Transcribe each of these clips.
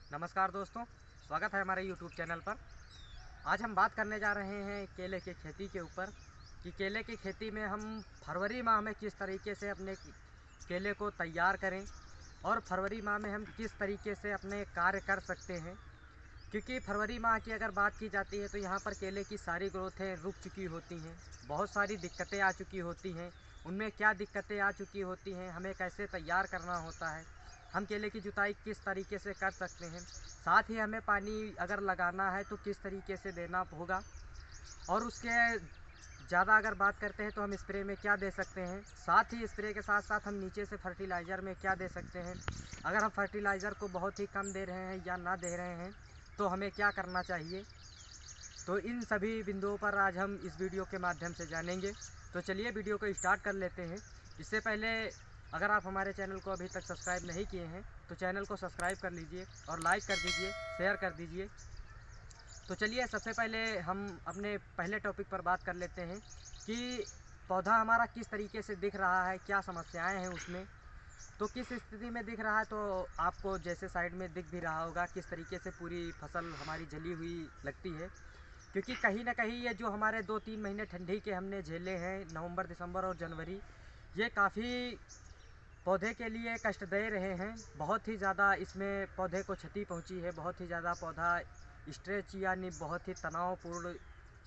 नमस्कार दोस्तों, स्वागत है हमारे YouTube चैनल पर। आज हम बात करने जा रहे हैं केले की खेती के ऊपर कि केले की खेती में हम फरवरी माह में किस तरीके से अपने केले को तैयार करें और फरवरी माह में हम किस तरीके से अपने कार्य कर सकते हैं। क्योंकि फरवरी माह की अगर बात की जाती है तो यहाँ पर केले की सारी ग्रोथें रुक चुकी होती हैं, बहुत सारी दिक्कतें आ चुकी होती हैं। उनमें क्या दिक्कतें आ चुकी होती हैं, हमें कैसे तैयार करना होता है, हम केले की जुताई किस तरीके से कर सकते हैं, साथ ही हमें पानी अगर लगाना है तो किस तरीके से देना होगा, और उसके ज़्यादा अगर बात करते हैं तो हम स्प्रे में क्या दे सकते हैं। साथ ही स्प्रे के साथ साथ हम नीचे से फर्टिलाइज़र में क्या दे सकते हैं। अगर हम फर्टिलाइज़र को बहुत ही कम दे रहे हैं या ना दे रहे हैं तो हमें क्या करना चाहिए। तो इन सभी बिंदुओं पर आज हम इस वीडियो के माध्यम से जानेंगे। तो चलिए वीडियो को स्टार्ट कर लेते हैं। इससे पहले अगर आप हमारे चैनल को अभी तक सब्सक्राइब नहीं किए हैं तो चैनल को सब्सक्राइब कर लीजिए और लाइक कर दीजिए, शेयर कर दीजिए। तो चलिए सबसे पहले हम अपने पहले टॉपिक पर बात कर लेते हैं कि पौधा हमारा किस तरीके से दिख रहा है, क्या समस्याएं हैं उसमें। तो किस स्थिति में दिख रहा है, तो आपको जैसे साइड में दिख भी रहा होगा किस तरीके से पूरी फसल हमारी जली हुई लगती है। क्योंकि कहीं ना कहीं ये जो हमारे 2-3 महीने ठंडी के हमने झेले हैं, नवंबर, दिसंबर और जनवरी, ये काफ़ी पौधे के लिए कष्टदेय रहे हैं। बहुत ही ज़्यादा इसमें पौधे को क्षति पहुंची है, बहुत ही ज़्यादा पौधा स्ट्रेच यानी बहुत ही तनावपूर्ण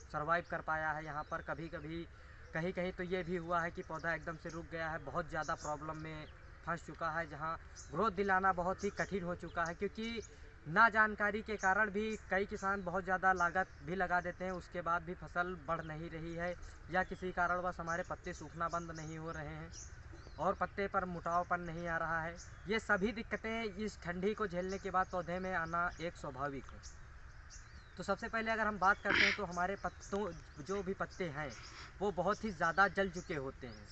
सर्वाइव कर पाया है यहाँ पर। कभी कभी कहीं कहीं तो ये भी हुआ है कि पौधा एकदम से रुक गया है, बहुत ज़्यादा प्रॉब्लम में फंस चुका है, जहाँ ग्रोथ दिलाना बहुत ही कठिन हो चुका है। क्योंकि ना जानकारी के कारण भी कई किसान बहुत ज़्यादा लागत भी लगा देते हैं, उसके बाद भी फसल बढ़ नहीं रही है, या किसी कारणवश हमारे पत्ते सूखना बंद नहीं हो रहे हैं और पत्ते पर मुटावपन नहीं आ रहा है। ये सभी दिक्कतें इस ठंडी को झेलने के बाद पौधे में आना एक स्वाभाविक है। तो सबसे पहले अगर हम बात करते हैं तो हमारे पत्तों जो भी पत्ते हैं वो बहुत ही ज़्यादा जल चुके होते हैं।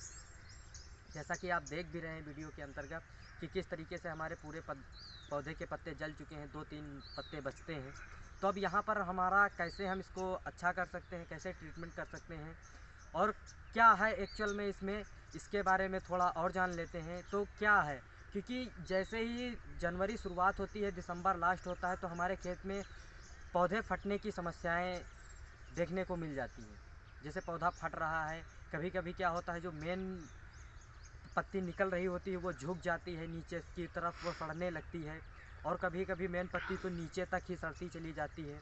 जैसा कि आप देख भी रहे हैं वीडियो के अंतर्गत कि किस तरीके से हमारे पूरे पौधे के पत्ते जल चुके हैं, 2-3 पत्ते बचते हैं। तो अब यहाँ पर हमारा कैसे हम इसको अच्छा कर सकते हैं, कैसे ट्रीटमेंट कर सकते हैं और क्या है एक्चुअल में इसमें, इसके बारे में थोड़ा और जान लेते हैं। तो क्या है, क्योंकि जैसे ही जनवरी शुरुआत होती है, दिसंबर लास्ट होता है, तो हमारे खेत में पौधे फटने की समस्याएं देखने को मिल जाती हैं। जैसे पौधा फट रहा है, कभी कभी क्या होता है जो मेन पत्ती निकल रही होती है वो झुक जाती है नीचे की तरफ, वो सड़ने लगती है, और कभी कभी मेन पत्ती तो नीचे तक ही सड़ती चली जाती है।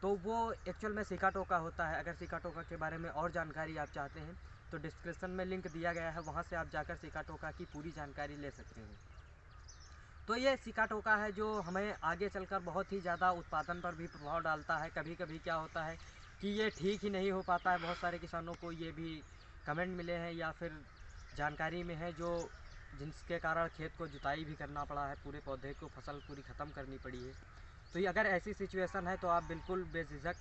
तो वो एक्चुअल में सिकाटोका होता है। अगर सिकाटोका के बारे में और जानकारी आप चाहते हैं तो डिस्क्रिप्शन में लिंक दिया गया है, वहाँ से आप जाकर सिकाटोका की पूरी जानकारी ले सकते हैं। तो ये सिकाटोका है जो हमें आगे चलकर बहुत ही ज़्यादा उत्पादन पर भी प्रभाव डालता है। कभी कभी क्या होता है कि ये ठीक ही नहीं हो पाता है। बहुत सारे किसानों को ये भी कमेंट मिले हैं या फिर जानकारी में है जो जिसके कारण खेत को जुताई भी करना पड़ा है, पूरे पौधे को फसल पूरी ख़त्म करनी पड़ी है। तो ये अगर ऐसी सिचुएशन है तो आप बिल्कुल बेझिझक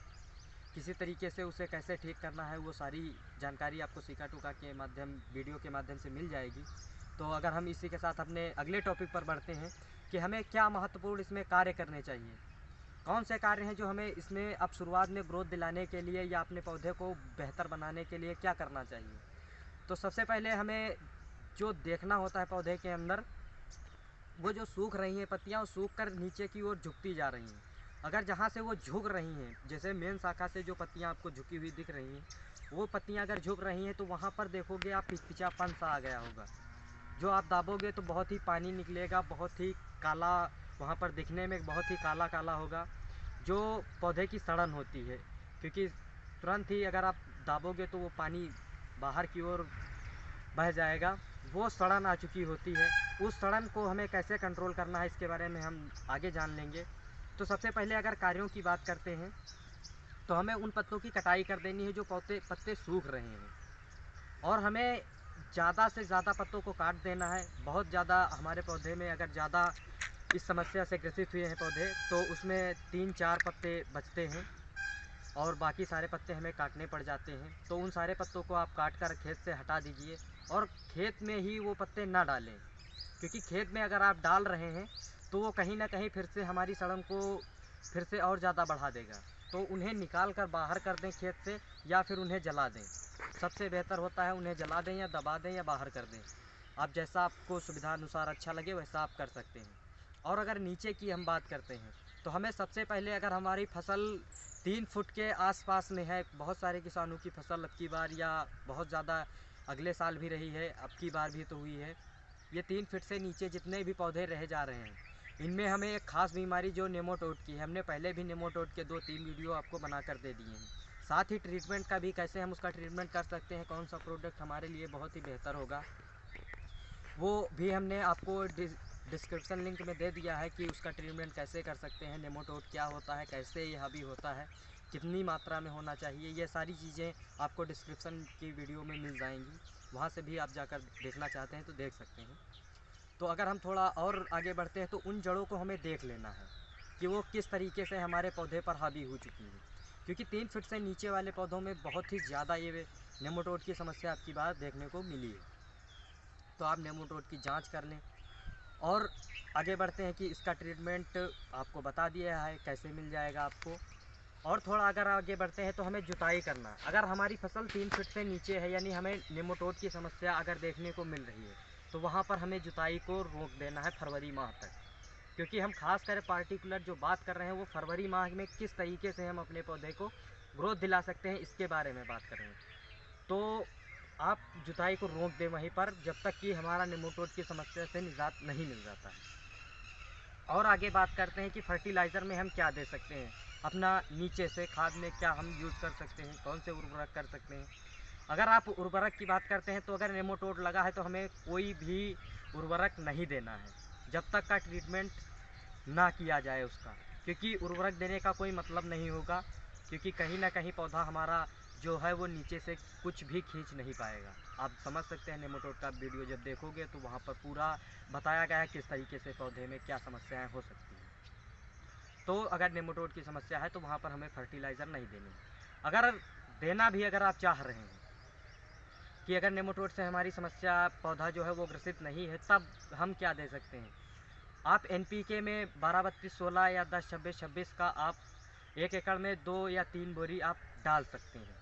किसी तरीके से उसे कैसे ठीक करना है वो सारी जानकारी आपको सिकाटोका के माध्यम वीडियो के माध्यम से मिल जाएगी। तो अगर हम इसी के साथ अपने अगले टॉपिक पर बढ़ते हैं कि हमें क्या महत्वपूर्ण इसमें कार्य करने चाहिए, कौन से कार्य हैं जो हमें इसमें अब शुरुआत में ग्रोथ दिलाने के लिए या अपने पौधे को बेहतर बनाने के लिए क्या करना चाहिए। तो सबसे पहले हमें जो देखना होता है पौधे के अंदर, वो जो सूख रही हैं पत्तियाँ, वो सूख कर नीचे की ओर झुकती जा रही हैं। अगर जहाँ से वो झुक रही हैं, जैसे मेन शाखा से जो पत्तियाँ आपको झुकी हुई दिख रही हैं, वो पत्तियाँ अगर झुक रही हैं तो वहाँ पर देखोगे आप पिचपिचापन सा आ गया होगा। जो आप दाबोगे तो बहुत ही पानी निकलेगा, बहुत ही काला, वहाँ पर दिखने में बहुत ही काला काला होगा, जो पौधे की सड़न होती है। क्योंकि तुरंत ही अगर आप दाबोगे तो वो पानी बाहर की ओर बह जाएगा, वो सड़न आ चुकी होती है। उस सड़न को हमें कैसे कंट्रोल करना है इसके बारे में हम आगे जान लेंगे। तो सबसे पहले अगर कार्यों की बात करते हैं तो हमें उन पत्तों की कटाई कर देनी है जो पौधे पत्ते सूख रहे हैं, और हमें ज़्यादा से ज़्यादा पत्तों को काट देना है। बहुत ज़्यादा हमारे पौधे में अगर ज़्यादा इस समस्या से ग्रसित हुए हैं पौधे तो उसमें 3-4 पत्ते बचते हैं और बाकी सारे पत्ते हमें काटने पड़ जाते हैं। तो उन सारे पत्तों को आप काट कर खेत से हटा दीजिए और खेत में ही वो पत्ते ना डालें। क्योंकि खेत में अगर आप डाल रहे हैं तो वो कहीं ना कहीं फिर से हमारी सड़न को फिर से और ज़्यादा बढ़ा देगा। तो उन्हें निकाल कर बाहर कर दें खेत से, या फिर उन्हें जला दें। सबसे बेहतर होता है उन्हें जला दें या दबा दें या बाहर कर दें। आप जैसा आपको सुविधा अनुसार अच्छा लगे वैसा आप कर सकते हैं। और अगर नीचे की हम बात करते हैं तो हमें सबसे पहले, अगर हमारी फसल 3 फुट के आसपास में है, बहुत सारे किसानों की फसल अब की बार या बहुत ज़्यादा अगले साल भी रही है, अब की बार भी तो हुई है, ये 3 फीट से नीचे जितने भी पौधे रह जा रहे हैं, इनमें हमें एक ख़ास बीमारी जो नेमाटोड की है, हमने पहले भी नेमाटोड के 2-3 वीडियो आपको बना कर दे दिए हैं। साथ ही ट्रीटमेंट का भी, कैसे हम उसका ट्रीटमेंट कर सकते हैं, कौन सा प्रोडक्ट हमारे लिए बहुत ही बेहतर होगा, वो भी हमने आपको डिस्क्रिप्शन लिंक में दे दिया है कि उसका ट्रीटमेंट कैसे कर सकते हैं, नेमाटोड क्या होता है, कैसे ये हावी होता है, कितनी मात्रा में होना चाहिए, ये सारी चीज़ें आपको डिस्क्रिप्शन की वीडियो में मिल जाएंगी। वहाँ से भी आप जाकर देखना चाहते हैं तो देख सकते हैं। तो अगर हम थोड़ा और आगे बढ़ते हैं तो उन जड़ों को हमें देख लेना है कि वो किस तरीके से हमारे पौधे पर हावी हो चुकी हैं, क्योंकि 3 फीट से नीचे वाले पौधों में बहुत ही ज़्यादा ये नेमाटोड की समस्या आपकी बार देखने को मिली है। तो आप नेमाटोड की जांच कर लें। और आगे बढ़ते हैं कि इसका ट्रीटमेंट आपको बता दिया है कैसे मिल जाएगा आपको। और थोड़ा अगर आगे बढ़ते हैं तो हमें जुताई करना, अगर हमारी फसल 3 फीट से नीचे है, यानी हमें नेमाटोड की समस्या अगर देखने को मिल रही है, तो वहाँ पर हमें जुताई को रोक देना है फरवरी माह तक, क्योंकि हम खास कर पार्टिकुलर जो बात कर रहे हैं वो फरवरी माह में किस तरीके से हम अपने पौधे को ग्रोथ दिला सकते हैं, इसके बारे में बात कर रहे हैं। तो आप जुताई को रोक दें वहीं पर, जब तक कि हमारा नेमाटोड की समस्या से निजात नहीं मिल जाता है। और आगे बात करते हैं कि फर्टिलाइज़र में हम क्या दे सकते हैं, अपना नीचे से खाद में क्या हम यूज़ कर सकते हैं, कौन से उर्वरक कर सकते हैं। अगर आप उर्वरक की बात करते हैं तो अगर नेमाटोड लगा है तो हमें कोई भी उर्वरक नहीं देना है जब तक का ट्रीटमेंट ना किया जाए उसका, क्योंकि उर्वरक देने का कोई मतलब नहीं होगा, क्योंकि कहीं ना कहीं पौधा हमारा जो है वो नीचे से कुछ भी खींच नहीं पाएगा। आप समझ सकते हैं, नेमाटोड का वीडियो जब देखोगे तो वहाँ पर पूरा बताया गया है किस तरीके से पौधे में क्या समस्याएं हो सकती हैं। तो अगर नेमाटोड की समस्या है तो वहाँ पर हमें फर्टिलाइज़र नहीं देनी है। अगर देना भी अगर आप चाह रहे हैं कि अगर नेमाटोड से हमारी समस्या, पौधा जो है वो ग्रसित नहीं है, तब हम क्या दे सकते हैं, आप NPK में 12-32-16 या 10-26-26 का आप 1 एकड़ में 2 या 3 बोरी आप डाल सकते हैं।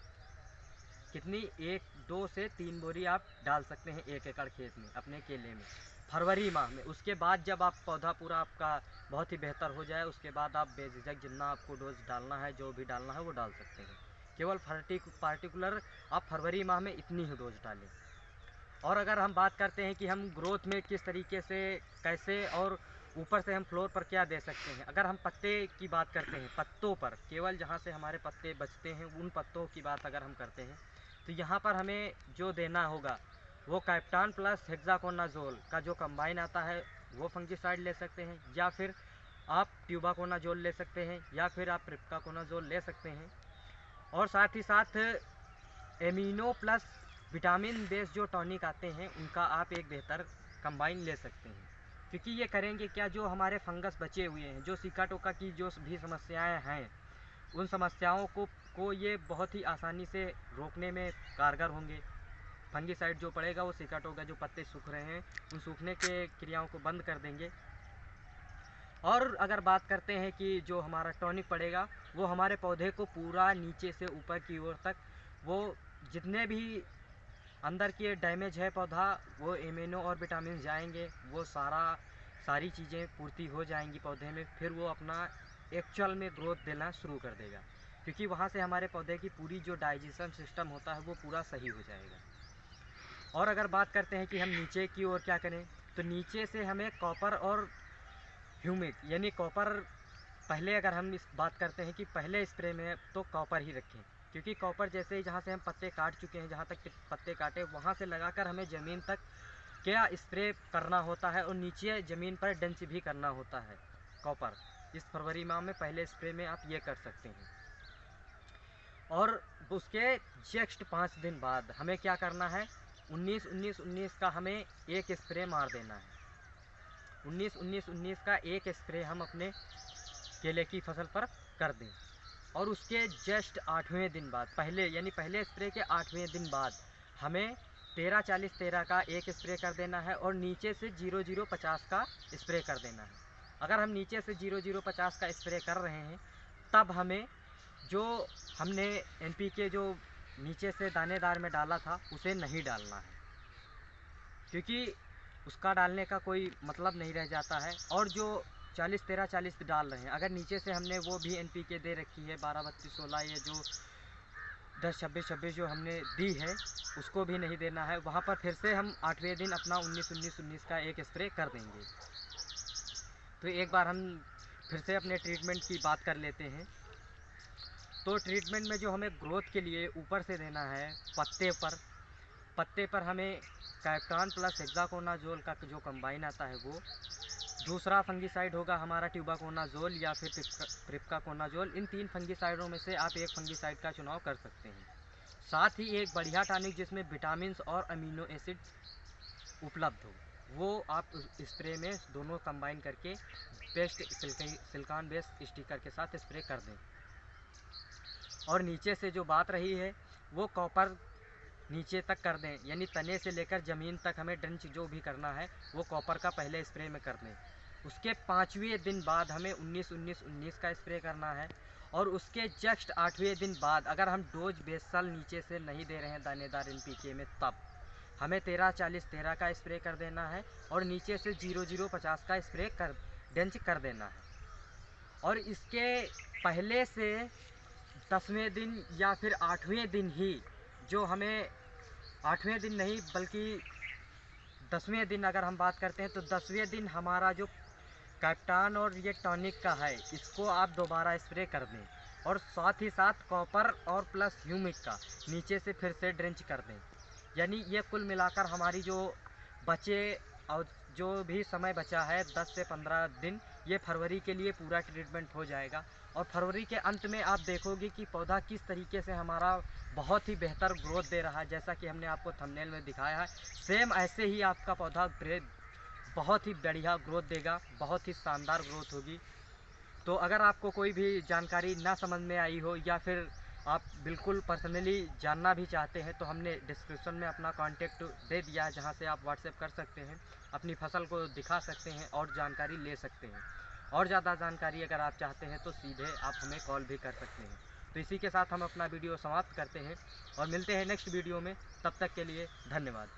कितनी, 1-2 से 3 बोरी आप डाल सकते हैं 1 एकड़ खेत में अपने केले में फरवरी माह में। उसके बाद जब आप पौधा पूरा आपका बहुत ही बेहतर हो जाए, उसके बाद आप बेझिझक जितना आपको डोज डालना है, जो भी डालना है वो डाल सकते हैं। केवल पार्टिकुलर आप फरवरी माह में इतनी ही डोज डालें। और अगर हम बात करते हैं कि हम ग्रोथ में किस तरीके से, कैसे, और ऊपर से हम फ्लोर पर क्या दे सकते हैं, अगर हम पत्ते की बात करते हैं, पत्तों पर केवल जहाँ से हमारे पत्ते बचते हैं उन पत्तों की बात अगर हम करते हैं, तो यहाँ पर हमें जो देना होगा वो कैप्टान प्लस हेक्साकोनाजोल का जो कंबाइन आता है वो फंगिसाइड ले सकते हैं, या फिर आप ट्यूबाकोनाजोल ले सकते हैं, या फिर आप प्रिप्टाकोनाजोल ले सकते हैं। और साथ ही साथ एमिनो प्लस विटामिन बेस्ड जो टॉनिक आते हैं उनका आप एक बेहतर कंबाइन ले सकते हैं, क्योंकि ये करेंगे क्या, जो हमारे फंगस बचे हुए हैं, जो सिका टोका की जो भी समस्याएं हैं, उन समस्याओं को ये बहुत ही आसानी से रोकने में कारगर होंगे। फंगिसाइड जो पड़ेगा वो सिका टोका, जो पत्ते सूख रहे हैं उन सूखने के क्रियाओं को बंद कर देंगे। और अगर बात करते हैं कि जो हमारा टॉनिक पड़ेगा वो हमारे पौधे को पूरा नीचे से ऊपर की ओर तक, वो जितने भी अंदर के डैमेज है पौधा, वो इम्यूनो और विटामिन जाएंगे, वो सारी चीज़ें पूर्ति हो जाएंगी पौधे में, फिर वो अपना एक्चुअल में ग्रोथ देना शुरू कर देगा, क्योंकि वहाँ से हमारे पौधे की पूरी जो डाइजेशन सिस्टम होता है वो पूरा सही हो जाएगा। और अगर बात करते हैं कि हम नीचे की ओर क्या करें, तो नीचे से हमें कॉपर और ह्यूमिक, यानी कॉपर, पहले अगर हम इस बात करते हैं कि पहले स्प्रे में तो कॉपर ही रखें, क्योंकि कॉपर जैसे ही जहाँ से हम पत्ते काट चुके हैं, जहाँ तक पत्ते काटे वहाँ से लगाकर हमें ज़मीन तक क्या स्प्रे करना होता है, और नीचे ज़मीन पर डंच भी करना होता है कॉपर। इस फरवरी माह में पहले स्प्रे में आप ये कर सकते हैं। और उसके जस्ट 5 दिन बाद हमें क्या करना है, 19-19-19 का हमें एक स्प्रे मार देना है। 19-19-19 का एक स्प्रे हम अपने केले की फसल पर कर दें। और उसके जस्ट 8वें दिन बाद, पहले यानी पहले स्प्रे के 8वें दिन बाद हमें 13-40-13 का एक स्प्रे कर देना है, और नीचे से 00-50 का स्प्रे कर देना है। अगर हम नीचे से 00-50 का स्प्रे कर रहे हैं, तब हमें जो हमने NPK जो नीचे से दानेदार में डाला था उसे नहीं डालना है, क्योंकि उसका डालने का कोई मतलब नहीं रह जाता है। और जो 40-13-40 डाल रहे हैं, अगर नीचे से हमने वो भी NPK दे रखी है 12-32-16, ये जो 10-26-26 जो हमने दी है उसको भी नहीं देना है। वहाँ पर फिर से हम 8वें दिन अपना 19-19-19 का एक स्प्रे कर देंगे। तो एक बार हम फिर से अपने ट्रीटमेंट की बात कर लेते हैं। तो ट्रीटमेंट में जो हमें ग्रोथ के लिए ऊपर से देना है, पत्ते पर हमें कैप्टान प्लस हेक्साकोनाजोल का जो कंबाइन आता है वो। दूसरा फंगीसाइड होगा हमारा ट्यूबाकोनाजोल या फिर प्रिप्काकोनाजोल। इन 3 फंगीसाइडों में से आप एक फंगीसाइड का चुनाव कर सकते हैं। साथ ही एक बढ़िया टॉनिक जिसमें विटामिन्स और अमीनो एसिड उपलब्ध हो, वो आप स्प्रे में दोनों कंबाइन करके पेस्ट सिलिकॉन बेस्ड स्टिकर के साथ स्प्रे कर दें। और नीचे से जो बात रही है वो कॉपर नीचे तक कर दें, यानी तने से लेकर ज़मीन तक हमें ड्रेंच जो भी करना है वो कॉपर का पहले स्प्रे में कर दें। उसके 5वें दिन बाद हमें 19-19-19 का स्प्रे करना है। और उसके जस्ट 8वें दिन बाद अगर हम डोज बेसल नीचे से नहीं दे रहे हैं दानेदार NPK में, तब हमें 13-40-13 का स्प्रे कर देना है और नीचे से 0-0-50 का स्प्रे कर ड्रेंच कर देना है। और इसके पहले से 10वें दिन या फिर 8वें दिन ही जो हमें 8वें दिन नहीं बल्कि 10वें दिन अगर हम बात करते हैं तो 10वें दिन हमारा जो कैप्टान और ये टॉनिक का है इसको आप दोबारा स्प्रे कर दें। और साथ ही साथ कॉपर और प्लस ह्यूमिक का नीचे से फिर से ड्रेंच कर दें। यानी ये कुल मिलाकर हमारी जो बचे और जो भी समय बचा है 10 से 15 दिन, ये फरवरी के लिए पूरा ट्रीटमेंट हो जाएगा। और फरवरी के अंत में आप देखोगे कि पौधा किस तरीके से हमारा बहुत ही बेहतर ग्रोथ दे रहा है। जैसा कि हमने आपको थंबनेल में दिखाया है, सेम ऐसे ही आपका पौधा बहुत ही बढ़िया ग्रोथ देगा, बहुत ही शानदार ग्रोथ होगी। तो अगर आपको कोई भी जानकारी ना समझ में आई हो या फिर आप बिल्कुल पर्सनली जानना भी चाहते हैं तो हमने डिस्क्रिप्शन में अपना कांटेक्ट दे दिया है, जहां से आप व्हाट्सएप कर सकते हैं, अपनी फसल को दिखा सकते हैं और जानकारी ले सकते हैं। और ज़्यादा जानकारी अगर आप चाहते हैं तो सीधे आप हमें कॉल भी कर सकते हैं। तो इसी के साथ हम अपना वीडियो समाप्त करते हैं और मिलते हैं नेक्स्ट वीडियो में। तब तक के लिए धन्यवाद।